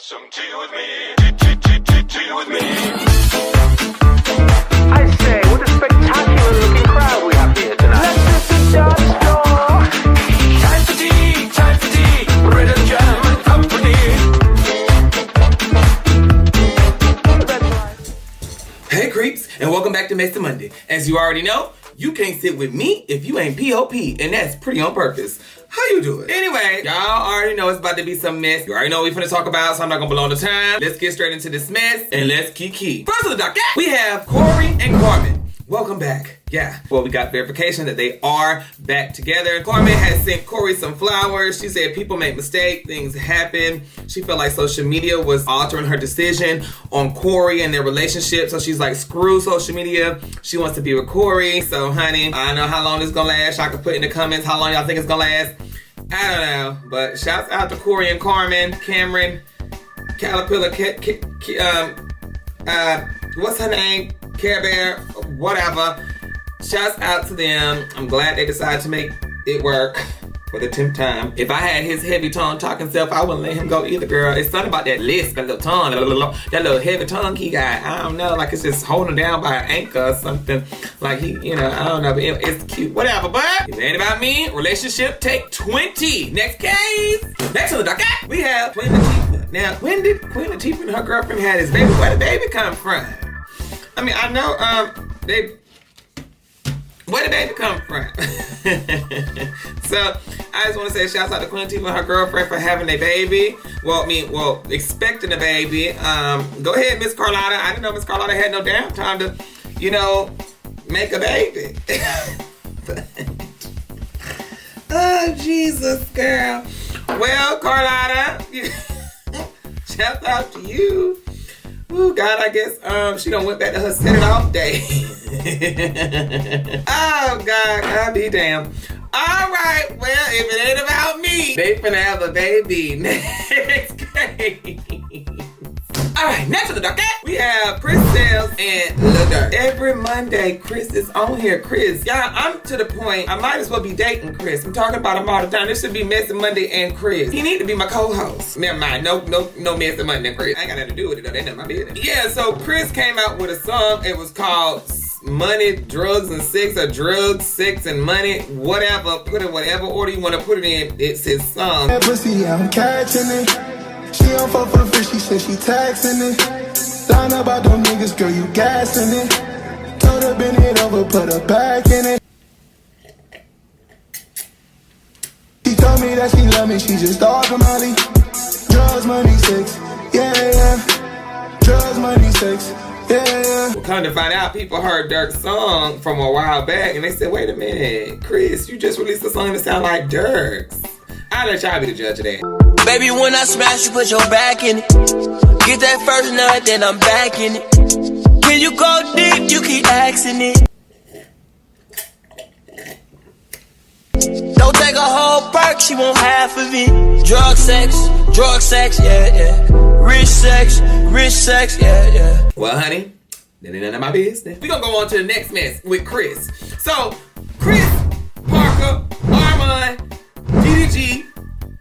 have some tea with me. Tea with me. I say, what a spectacular looking crowd we have here tonight. Let's just dance floor. Time for tea, bread and jam and company. Hey creeps, and welcome back to Messymonday. As you already know, you can't sit with me if you ain't P.O.P., and that's pretty on purpose. How you doing? Anyway, y'all already know it's about to be some mess. You already know what we finna talk about, so I'm not gonna belong the time. Let's get straight into this mess, and let's kiki. First on the docket, we have Corey and Carmen. Welcome back. Yeah, well, we got verification that they are back together. Carmen had sent Corey some flowers. She said people make mistakes, things happen. She felt like social media was altering her decision on Corey and their relationship. So she's like, screw social media. She wants to be with Corey. So honey, I don't know how long this is gonna last. Y'all can put in the comments how long y'all think it's gonna last. I don't know, but shouts out to Corey and Carmen, Cameron, Caterpillar, what's her name? Care Bear, whatever. Shouts out to them. I'm glad they decided to make it work for the 10th time. If I had his heavy tongue talking self, I wouldn't let him go either, girl. It's something about that lisp, that little tongue, that little heavy tongue he got. I don't know, like it's just holding down by an anchor or something. Like he, you know, I don't know, but it's cute. Whatever, but it ain't about me. Relationship take 20. Next case. Next on the docket, we have Queen Latifah. Now, when did Queen Latifah and her girlfriend had his baby? Where did the baby come from? I mean, I know, where did baby come from? So, I just want to say shouts out to Queen Latifah and her girlfriend for having a baby. Well, expecting a baby. Go ahead, Miss Carlotta. I didn't know Miss Carlotta had no damn time to, you know, make a baby. Oh, Jesus, girl. Well, Carlotta, shout out to you. Oh, God, I guess she done went back to her set it off day. Oh, God, I'll be damned. All right, well, if it ain't about me, they finna have a baby. Next case. All right, next to the docket, we have Chris Sales and Lil Durk. Every Monday, Chris is on here. Chris, y'all, I'm to the point, I might as well be dating Chris. I'm talking about him all the time. This should be Messymonday and Chris. He need to be my co-host. Never mind, no Messymonday and Chris. I ain't got nothing to do with it though, that ain't my business. Yeah, so Chris came out with a song. It was called Money, Drugs, and Sex, or Drugs, Sex, and Money, whatever. Put it whatever order you want to put it in. It's his song. That pussy, I'm catching it. She don't fuck for free, she said she taxing it. Lying about them niggas, girl, you gassing it. Told her bend it over, put her back in it. She told me that she love me, she just thought from Molly. Drugs, money, sex, yeah, yeah. Drugs, money, sex, yeah, yeah. Well, come to find out, people heard Durk's song from a while back, and they said, wait a minute, Chris, you just released a song that sound like Durk's. I'll let y'all be the judge of that. Baby, when I smash, you put your back in it. Get that first nut, then I'm back in it. Can you go deep? You keep asking it. Don't take a whole perk, she want half of it. Drug sex, yeah, yeah. Rich sex, yeah, yeah. Well, honey, that ain't none of my business. We gonna go on to the next mess with Chris. So, Chris, Parker, Armand, DDG,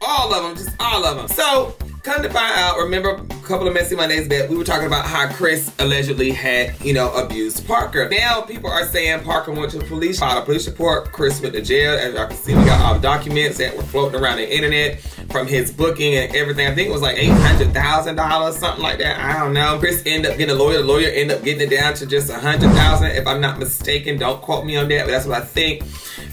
all of them, just all of them. So, come to find out, remember a couple of Messymondays back, we were talking about how Chris allegedly had, abused Parker. Now, people are saying Parker went to the police, filed a police report, Chris went to jail. As y'all can see, we got all the documents that were floating around the internet from his booking and everything. I think it was like $800,000, something like that. I don't know. Chris ended up getting a lawyer. The lawyer ended up getting it down to just $100,000, if I'm not mistaken. Don't quote me on that, but that's what I think.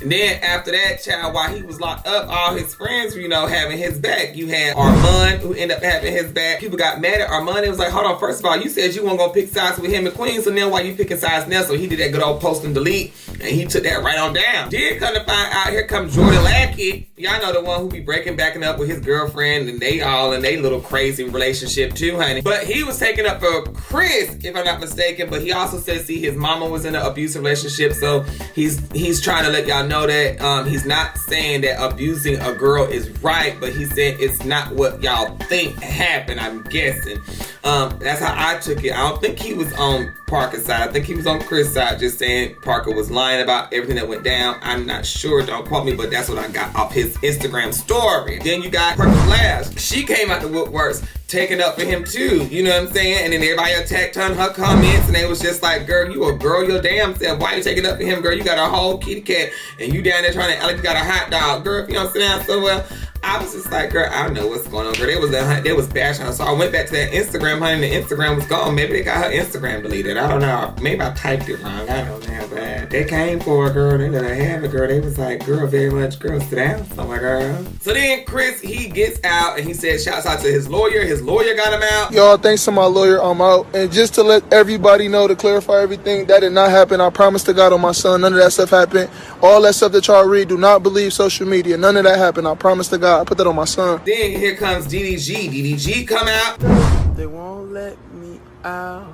And then after that, child, while he was locked up, all his friends were, having his back. You had Armand, who ended up having his back. People got mad at Armand. It was like, hold on, first of all, you said you weren't going to pick sides with him and Queen, so now why you picking sides now? So he did that good old post and delete, and he took that right on down. Then come to find out, here comes Jordan Lackey. Y'all know the one who be backing up with his girlfriend, and they all in they little crazy relationship too, honey. But he was taking up for Chris, if I'm not mistaken, but he also said, see, his mama was in an abusive relationship, so he's trying to let y'all know that he's not saying that abusing a girl is right, but he said it's not what y'all think happened, I'm guessing. That's how I took it. I don't think he was on Parker's side. I think he was on Chris' side, just saying Parker was lying about everything that went down. I'm not sure, don't quote me, but that's what I got off his Instagram story. Then you got Purple Flash. She came out the woodworks, taking up for him too. You know what I'm saying? And then everybody attacked her in her comments, and they was just like, girl, you a girl your damn self. Why you taking up for him, girl? You got a whole kitty cat, and you down there trying to act like you got a hot dog. Girl, if you don't sit down so well. I was just like, girl, I don't know what's going on, girl. They was bashing her. So I went back to that Instagram, honey, and the Instagram was gone. Maybe they got her Instagram deleted. I don't know. Maybe I typed it wrong. I don't know, but they came for her, girl. They let her have it, girl. They was like, girl, very much, girl, sit down somewhere, girl. So then Chris, he gets out, and he said, shouts out to his lawyer. His lawyer got him out. Y'all, thanks to my lawyer, I'm out. And just to let everybody know, to clarify everything, that did not happen. I promise to God on my son, none of that stuff happened. All that stuff that y'all read, do not believe social media. None of that happened. I promise to God. I put that on my son. Then here comes DDG. DDG come out. They won't let me out.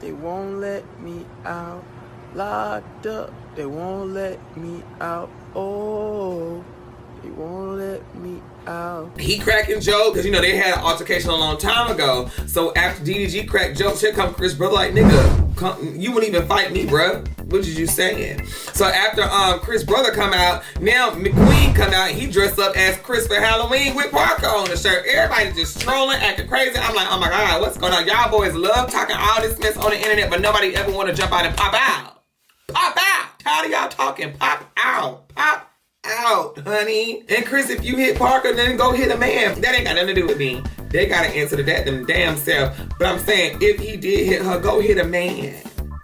They won't let me out. Locked up. They won't let me out. Oh, they won't let me out. He cracking jokes, because you know they had an altercation a long time ago. So after DDG cracked jokes, here come Chris brother like, nigga, you wouldn't even fight me, bruh. What did you saying? So after Chris brother come out, now McQueen come out, he dressed up as Chris for Halloween with Parker on the shirt. Everybody just trolling, acting crazy. I'm like, oh my God, what's going on? Y'all boys love talking all this mess on the internet, but nobody ever want to jump out and pop out. Pop out! Tired of y'all talking. Pop out. Pop out, honey. And Chris, if you hit Parker, then go hit a man. That ain't got nothing to do with me. They got to answer to that them damn self. But I'm saying, if he did hit her, go hit a man.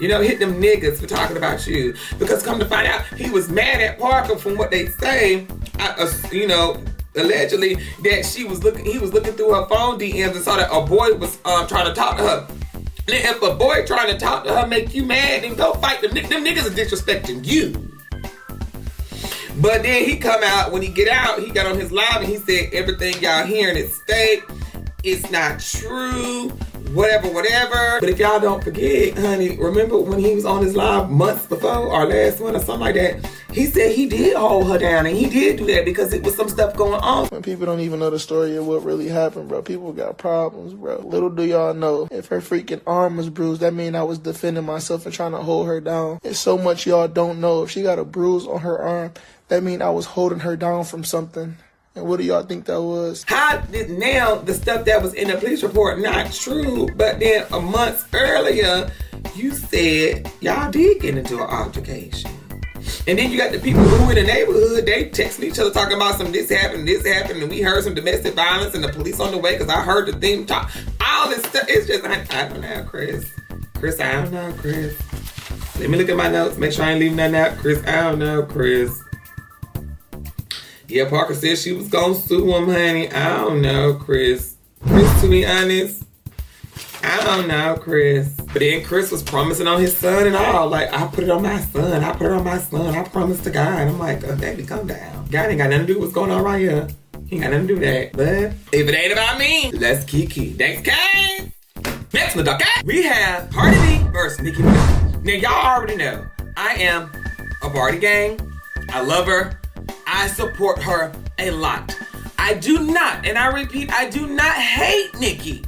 You know, hit them niggas for talking about you. Because come to find out, he was mad at Parker from what they say, you know, allegedly, that he was looking through her phone DMs and saw that a boy was trying to talk to her. And if a boy trying to talk to her make you mad, then go fight them. Them niggas are disrespecting you. But then he come out, when he get out, he got on his live and he said, everything y'all hearing is fake. It's not true. Whatever. But if y'all don't forget, honey, remember when he was on his live months before, or last one or something like that, he said he did hold her down, and he did do that because it was some stuff going on. When people don't even know the story of what really happened, bro, people got problems, bro. Little do y'all know, if her freaking arm was bruised, that mean I was defending myself and trying to hold her down. It's so much y'all don't know. If she got a bruise on her arm, that mean I was holding her down from something. And what do y'all think that was? How did now the stuff that was in the police report not true, but then a month earlier, you said y'all did get into an altercation. And then you got the people who in the neighborhood, they texting each other talking about some this happened, and we heard some domestic violence and the police on the way because I heard the thing talk. All this stuff, it's just, I don't know, Chris. I don't know, Chris. Let me look at my notes, make sure I ain't leaving nothing out. Chris, I don't know, Chris. Yeah, Parker said she was gonna sue him, honey. I don't know, Chris. Chris, to be honest, I don't know, Chris. But then Chris was promising on his son and all. Like, I put it on my son. I promise to God. I'm like, oh, baby, calm down. God ain't got nothing to do with what's going on right here. He ain't got nothing to do with that. But if it ain't about me, let's kiki. Thanks, guys. Next one, okay? We have Cardi versus Nicki Minaj. Now, y'all already know, I am a Cardi gang. I love her. I support her a lot. I do not, and I repeat, I do not hate Nicki.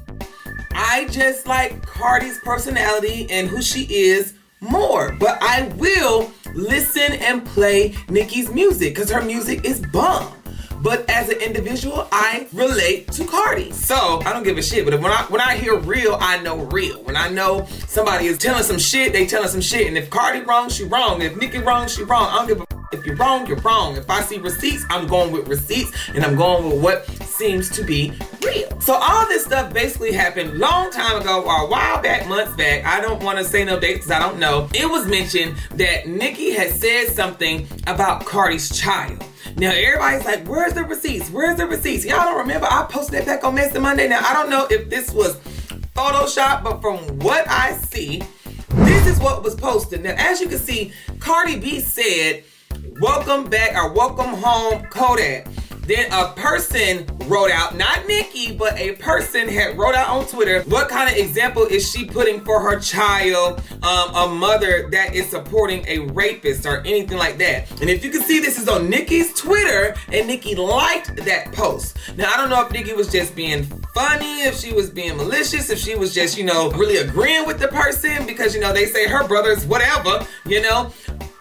I just like Cardi's personality and who she is more. But I will listen and play Nicki's music because her music is bomb. But as an individual, I relate to Cardi. So I don't give a shit. But when I hear real, I know real. When I know somebody is telling some shit, they telling some shit. And if Cardi wrong, she wrong. If Nicki wrong, she wrong. I don't give a if you're wrong, you're wrong. If I see receipts, I'm going with receipts, and I'm going with what seems to be real. So all this stuff basically happened long time ago, or a while back, months back. I don't want to say no dates because I don't know. It was mentioned that Nicki had said something about Cardi's child. Now everybody's like, where's the receipts? Where's the receipts? Y'all don't remember? I posted that back on Messymonday. Now I don't know if this was Photoshop, but from what I see, this is what was posted. Now as you can see, Cardi B said, welcome back or welcome home, Kodak. Then a person wrote out, not Nicki, but a person had wrote out on Twitter, what kind of example is she putting for her child, a mother that is supporting a rapist or anything like that. And if you can see, this is on Nicki's Twitter, and Nicki liked that post. Now, I don't know if Nicki was just being funny, if she was being malicious, if she was just, really agreeing with the person because, they say her brother's whatever,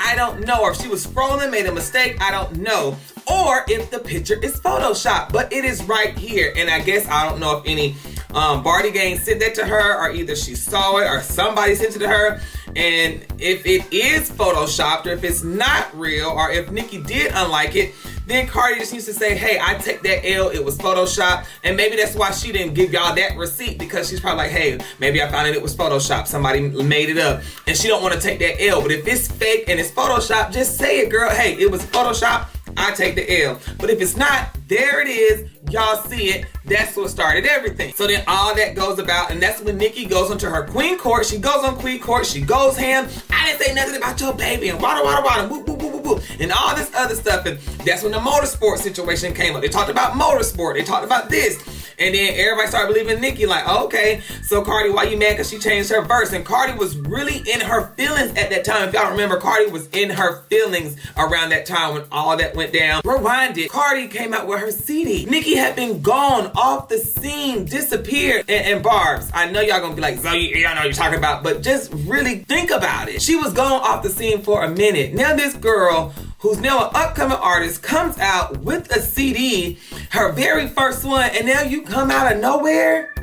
I don't know. Or if she was scrolling, made a mistake, I don't know. or if the picture is Photoshopped. But it is right here. And I guess I don't know if any Barty gang sent that to her, or either she saw it or somebody sent it to her. And if it is Photoshopped, or if it's not real, or if Nicki did unlike it, then Cardi just needs to say, hey, I take that L, it was Photoshopped. And maybe that's why she didn't give y'all that receipt, because she's probably like, hey, maybe I found it was Photoshopped. Somebody made it up. And she don't want to take that L. But if it's fake and it's Photoshopped, just say it, girl. Hey, it was Photoshopped. I take the L. But if it's not, there it is. Y'all see it. That's what started everything. So then all that goes about, and that's when Nicki goes onto her queen court. She goes on queen court. She goes ham. I didn't say nothing about your baby, and wada, whoop, whoop, whoop, whoop, whoop, and all this other stuff. And that's when the motorsport situation came up. They talked about motorsport. They talked about this. And then everybody started believing Nicki, like, okay, so Cardi, why you mad? Because she changed her verse. And Cardi was really in her feelings at that time. If y'all remember, Cardi was in her feelings around that time when all that went down. Rewind it. Cardi came out with her CD. Nicki had been gone off the scene, disappeared. And Barbs, I know y'all gonna be like, Zoe, y'all know what you're talking about, but just really think about it. She was gone off the scene for a minute. Now this girl, who's now an upcoming artist, comes out with a CD, her very first one, and now you come out of nowhere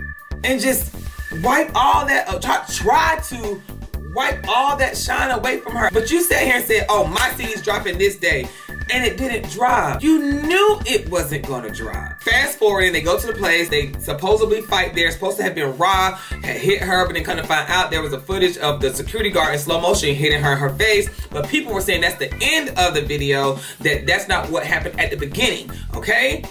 and just wipe all that, try to wipe all that shine away from her. But you sat here and said, oh, my CD's dropping this day, and it didn't drop. You knew it wasn't gonna drop. Fast forward, they go to the place, they supposedly fight there. Supposed to have been Ra, had hit her, but then kind of find out there was a footage of the security guard in slow motion hitting her in her face. But people were saying that's the end of the video, that's not what happened at the beginning, okay?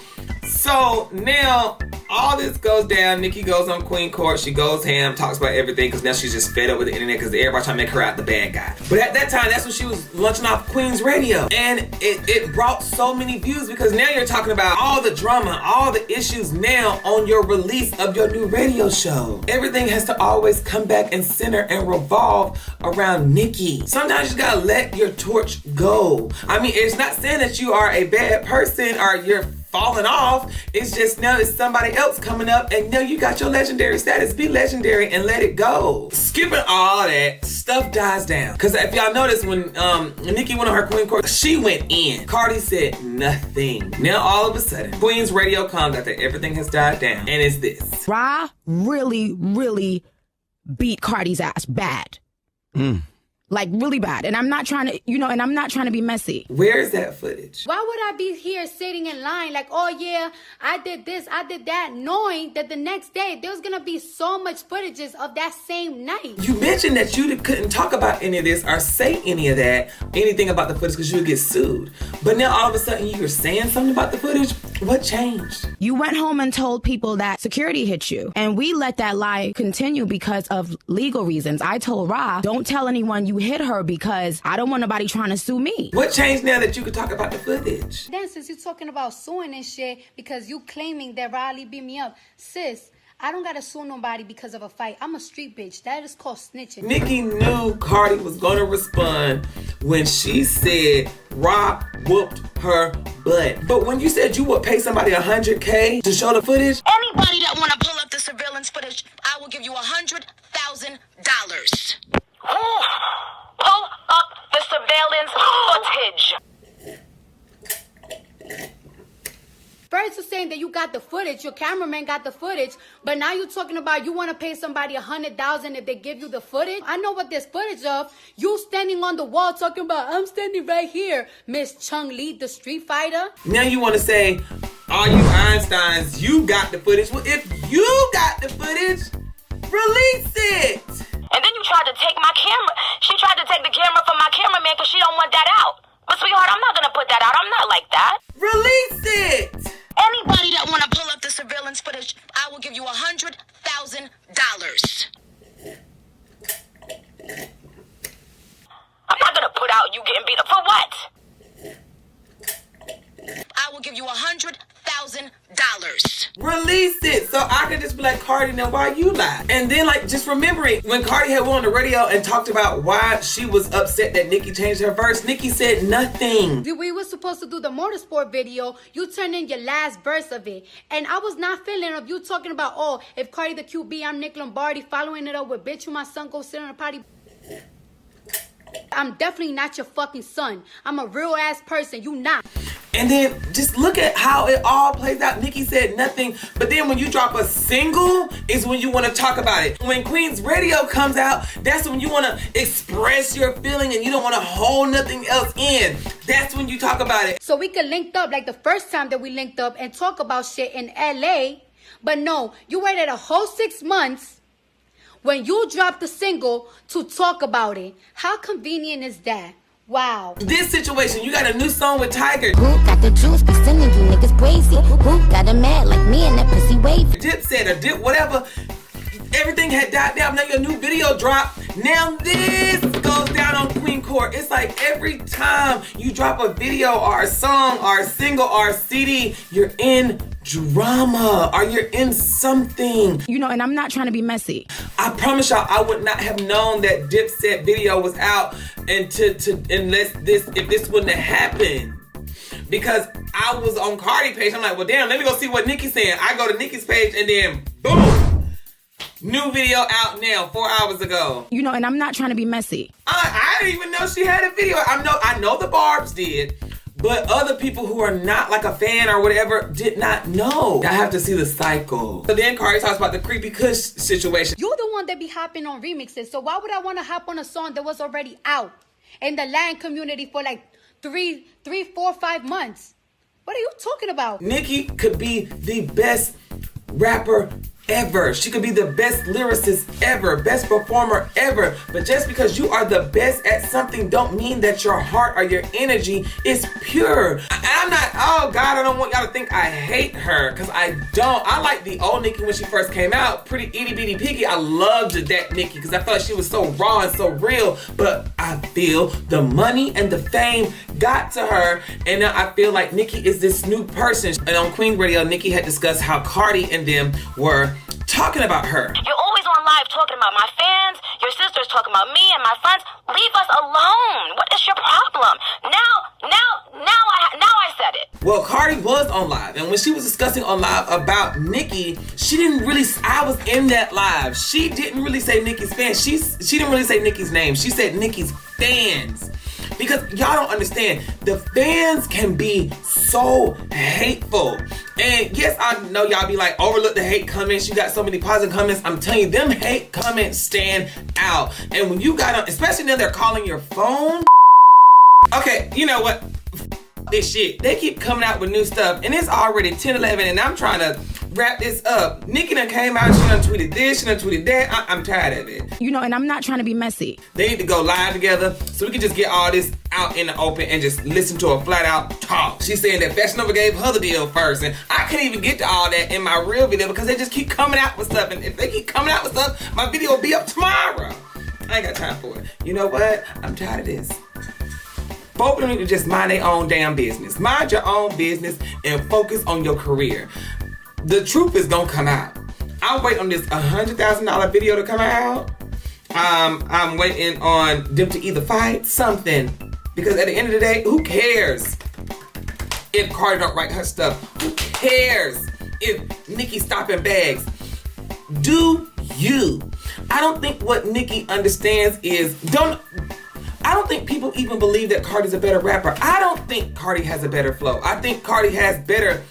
So now all this goes down. Nicki goes on queen court. She goes ham, talks about everything, because now she's just fed up with the internet because everybody trying to make her out the bad guy. But at that time, that's when she was launching off Queen's Radio. And it brought so many views, because now you're talking about all the drama, all the issues now on your release of your new radio show. Everything has to always come back and center and revolve around Nicki. Sometimes you gotta let your torch go. I mean, it's not saying that you are a bad person or you're falling off. It's just now it's somebody else coming up, and now you got your legendary status. Be legendary and let it go. Skipping all that, stuff dies down. Because if y'all notice, when Nicki went on her queen court, she went in. Cardi said nothing. Now all of a sudden, Queen's Radio comes after everything has died down, and it's this. Ra really, really beat Cardi's ass bad. Like, really bad. And I'm not trying to, and I'm not trying to be messy. Where is that footage? Why would I be here sitting in line like, oh yeah, I did this, I did that, knowing that the next day there's gonna be so much footages of that same night? You mentioned that you couldn't talk about any of this or say any of that, anything about the footage, because you would get sued. But now all of a sudden you're saying something about the footage? What changed? You went home and told people that security hit you. And we let that lie continue because of legal reasons. I told Ra, don't tell anyone you hit her, because I don't want nobody trying to sue me. What changed now that you could talk about the footage? Then since you're talking about suing and shit because you claiming that Riley beat me up, sis, I don't gotta sue nobody because of a fight. I'm a street bitch. That is called snitching. Nicki knew Cardi was gonna respond when she said Ra whooped her butt. But when you said you would pay somebody $100K to show the footage, anybody that wanna pull up the surveillance footage, I will give you $100,000. Pull up the surveillance footage. First you're saying that you got the footage, your cameraman got the footage, but now you're talking about you want to pay somebody $100,000 if they give you the footage. I know what there's footage of. You standing on the wall talking about, I'm standing right here, Miss Chung Lee, the Street Fighter. Now you want to say, all you Einsteins, you got the footage. Well, if you got the footage, release it. And then you tried to take my camera. She tried to take the camera from my cameraman because she don't want that out. But sweetheart, I'm not going to put that out. I'm not like that. Release it. Anybody that want to pull up the surveillance footage, I will give you $100,000. I'm not going to put out you getting beat up. For what? I will give you $100,000. Release it so I can just be like, Cardi, now why you lie? And then like just remembering when Cardi had went on the radio and talked about why she was upset that Nicki changed her verse, Nicki said nothing. We were supposed to do the motorsport video. You turned in your last verse of it. And I was not feeling of you talking about, oh, if Cardi the QB, I'm Nick Lombardi, following it up with bitch, you my son, go sit on a potty. I'm definitely not your fucking son. I'm a real ass person. You not. And then just look at how it all plays out. Nicki said nothing, but then when you drop a single is when you want to talk about it. When Queen's Radio comes out, that's when you want to express your feeling and you don't want to hold nothing else in. That's when you talk about it. So we could link up like the first time that we linked up and talk about shit in LA. But no, you waited a whole 6 months when you dropped the single to talk about it. How convenient is that? Wow. This situation, you got a new song with Tiger. Who got the juice? Be sending you niggas crazy. Who got a man like me and that pussy wavy? Dipset or Dip, whatever. Everything had died down. Now your new video dropped. Now this goes down on Queen Court. It's like every time you drop a video or a song or a single or a CD, you're in drama or you're in something. You know, and I'm not trying to be messy. I promise y'all, I would not have known that Dipset video was out unless if this wouldn't have happened. Because I was on Cardi page. I'm like, well, damn, let me go see what Nicki's saying. I go to Nicki's page and then boom. New video out now, 4 hours ago. You know, and I'm not trying to be messy. I didn't even know she had a video. I know the Barbs did, but other people who are not like a fan or whatever did not know. I have to see the cycle. So then Cardi talks about the creepy Kush situation. You're the one that be hopping on remixes, so why would I want to hop on a song that was already out in the Latin community for like 3, 4, 5 months? What are you talking about? Nicki could be the best rapper ever. She could be the best lyricist ever, best performer ever. But just because you are the best at something don't mean that your heart or your energy is pure. And I'm not, oh God, I don't want y'all to think I hate her, because I don't. I like the old Nicki when she first came out, pretty itty bitty piggy. I loved that Nicki because I felt she was so raw and so real. But I feel the money and the fame got to her, and now I feel like Nicki is this new person. And on Queen Radio, Nicki had discussed how Cardi and them were talking about her. You're always on live talking about my fans. Your sister's talking about me and my friends. Leave us alone. What is your problem? Now I said it. Well, Cardi was on live, and when she was discussing on live about Nicki, she didn't really, I was in that live. She didn't really say Nicki's fans. She didn't really say Nicki's name. She said Nicki's fans. Because y'all don't understand, the fans can be so hateful. And yes, I know y'all be like, overlook the hate comments. You got so many positive comments. I'm telling you, them hate comments stand out. And when you got them, especially now they're calling your phone. Okay, you know what? This shit. They keep coming out with new stuff, and it's already 10:11, and I'm trying to wrap this up. Nicki done came out, she done tweeted this, she done tweeted that. I'm tired of it. You know, and I'm not trying to be messy. They need to go live together so we can just get all this out in the open and just listen to a flat out talk. She's saying that Fashion Nova gave her the deal first, and I couldn't even get to all that in my real video because they just keep coming out with stuff, and if they keep coming out with stuff, my video will be up tomorrow. I ain't got time for it. You know what? I'm tired of this. Both of them need to just mind their own damn business. Mind your own business and focus on your career. The truth is gonna come out. I'm waiting on this $100,000 video to come out. I'm waiting on them to either fight something. Because at the end of the day, who cares if Cardi don't write her stuff? Who cares if Nicki's stopping bags? Do you? I don't think what Nicki understands is, I don't think people even believe that Cardi's a better rapper. I don't think Cardi has a better flow. I think Cardi has better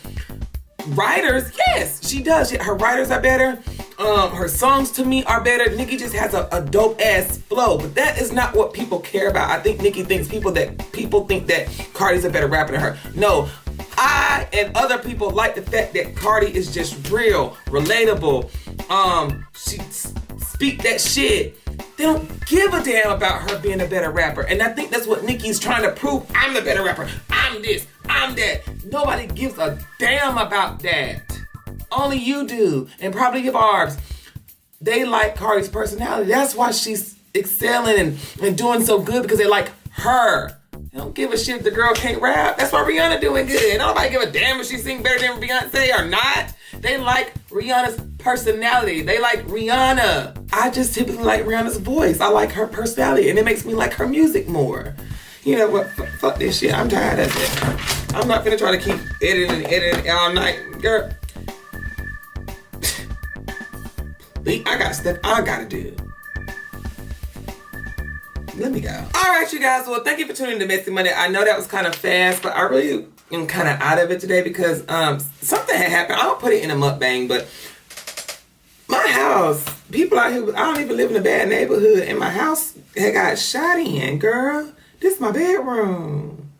writers. Yes, she does. Her writers are better. Her songs to me are better. Nicki just has a dope ass flow, but that is not what people care about. I think Nicki thinks people think that Cardi's a better rapper than her. No, I and other people like the fact that Cardi is just real, relatable. She speak that shit. They don't give a damn about her being a better rapper. And I think that's what Nicki's trying to prove. I'm the better rapper. I'm this. I'm that. Nobody gives a damn about that. Only you do. And probably your Barbs. They like Cardi's personality. That's why she's excelling and doing so good, because they like her. They don't give a shit if the girl can't rap. That's why Rihanna doing good. Nobody give a damn if she sing better than Beyonce or not. They like Rihanna's personality. They like Rihanna. I just typically like Rihanna's voice. I like her personality, and it makes me like her music more. You know what? Fuck this shit. I'm tired of it. I'm not finna try to keep editing all night. Girl. I got stuff I gotta do. Let me go. All right, you guys. Well, thank you for tuning in to Messy Monday. I know that was kind of fast, but I really am kind of out of it today because something had happened. I don't put it in a mukbang, but my house, people out here, I don't even live in a bad neighborhood, and my house had got shot in, girl. This is my bedroom.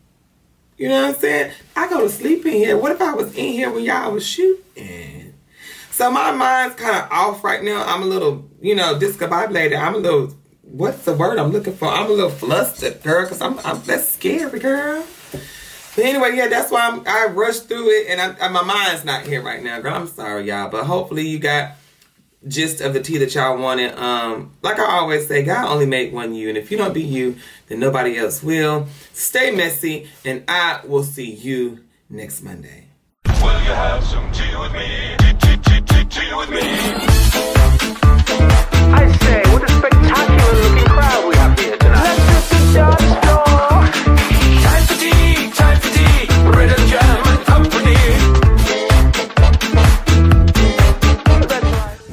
You know what I'm saying? I go to sleep in here. What if I was in here when y'all was shooting? So my mind's kind of off right now. I'm a little, discombobulated. I'm a little, what's the word I'm looking for? I'm a little flustered, girl, because I'm that's scary, girl. But anyway, yeah, that's why I rushed through it, and my mind's not here right now, girl. I'm sorry, y'all, but hopefully you got gist of the tea that y'all wanted. Like I always say, God only made one you, and if you don't be you, then nobody else will. Stay messy, and I will see you next Monday. Will you have some tea with me?